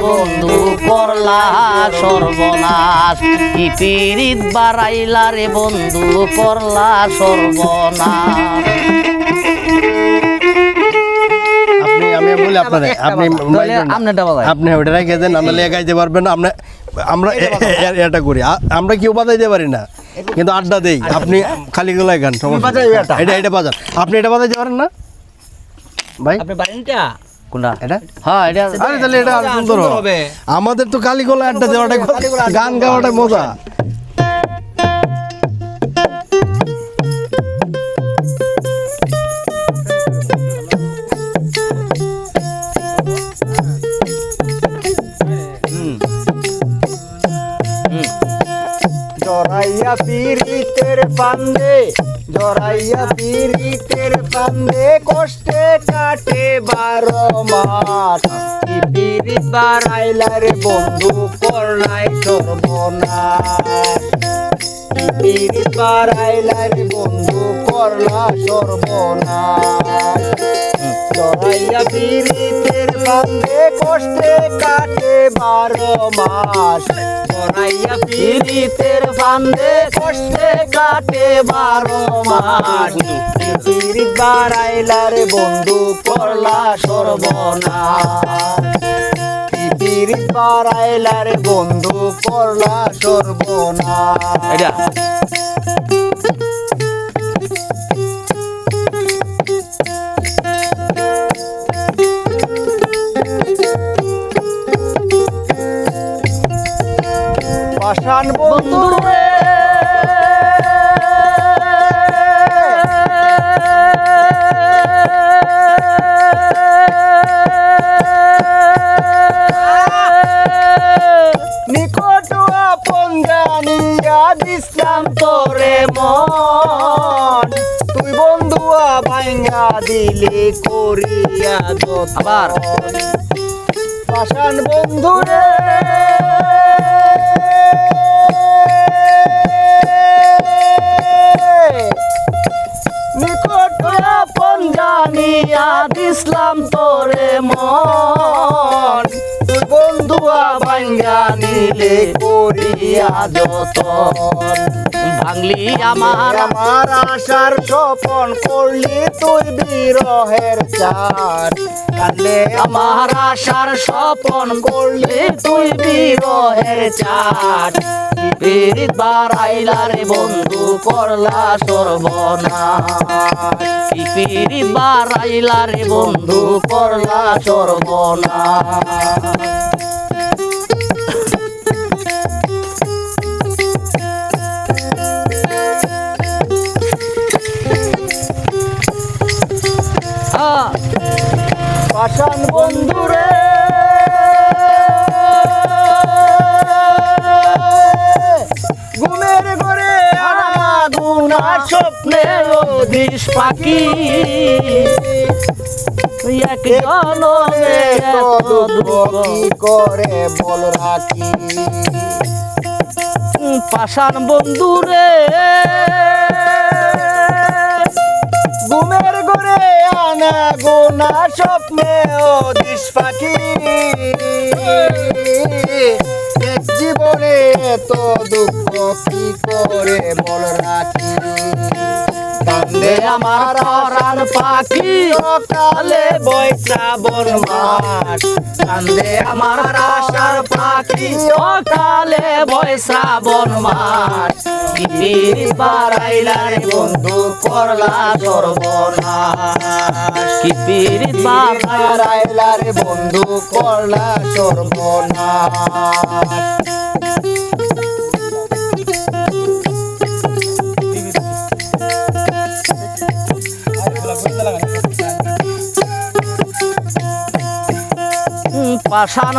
বন্ধু করলা সর্বনাশ কি পীড়িত বাড়াইলা রে বন্ধু করলা সর্বনাশ আমি বলি আপনারে আপনি ওটা রেখে দেন আমরা লেগে গাইতে পারবেন না আমরা এটা করি আমরা কেউ বাজাইতে পারি না কিন্তু আড্ডা দেই আপনি খালি গলায় গান এটা বাজান আপনি এটা বাজাইতে পারেন না ভাই আপনি বাড়িটা কোনটা এটা হ্যাঁ এটা আরে তাহলে এটা আরো সুন্দর হবে আমাদের তো খালি গলায় আড্ডা দেওয়াটা গান গাওয়াটা মজা জড়াইয়া পীড়িতের ফান্দে জড়াইয়া পীড়িতের ফান্দে কষ্টে কাটে 12 মাস কি পীড়িত বাড়াইলা রে বন্ধু করলাই সর্বনাশ কি পীড়িত বাড়াইলা রে বন্ধু করলা সর্বনাশ জড়াইয়া পীড়িতের ফান্দে কষ্টে কাটে 12 মাস জড়াইয়া পীড়িতের ফান্দে কষ্টে কাটে 12 মাস পীড়িত বাড়াইলা রে বন্ধু করলা সর্বনাশ পীড়িত বাড়াইলা রে বন্ধু করলা সর্বনাশ এটা পাষাণ বন্ধু রে নিকট আপন জানিয়া দিলাম তোরে মন তুই বন্ধুয়া ভাঙ্গা দিলি করিয়া যত আবার। পাষাণ বন্ধু রে নিকট আপন জানিয়া দিলাম তোরে মন তুই বন্ধুয়া ভাঙ্গা নিলে করিয়া যতন ভাঙলি আমার আমার আশার স্বপন করলি তুই বিরহের চার কান্দে আমার আশার স্বপন করলি তুই বিরহের চাট পীড়িত বাড়াইলা রে বন্ধু করলা সর্বনাশ কি পীড়িত বাড়াইলা রে বন্ধু করলা সর্বনাশ পাষাণ বন্ধু রে ঘুমের ঘরে আনা গুনা স্বপ্নে অধিস পাখি এক জনমে এত দুঃখ কি করে বল রাখি পাষাণ বন্ধু রে ঘুমের ঘরে আনা গুনা স্বপ্নে দিস পাখি এক জীবনে এত দুঃখ কি করে বল রাখি কান্দে আমার পরাণ পাখি কালে বৈশ্রাবণ মাস কান্দে আমার আশার পাখি অকালে বয় শ্রাবণ মাস কি পীড়িত বাড়াইলা রে বন্ধু করলা সর্বনাশ কি পীড়িত বাড়াইলা রে বন্ধু করলা সর্বনাশ পাষাণ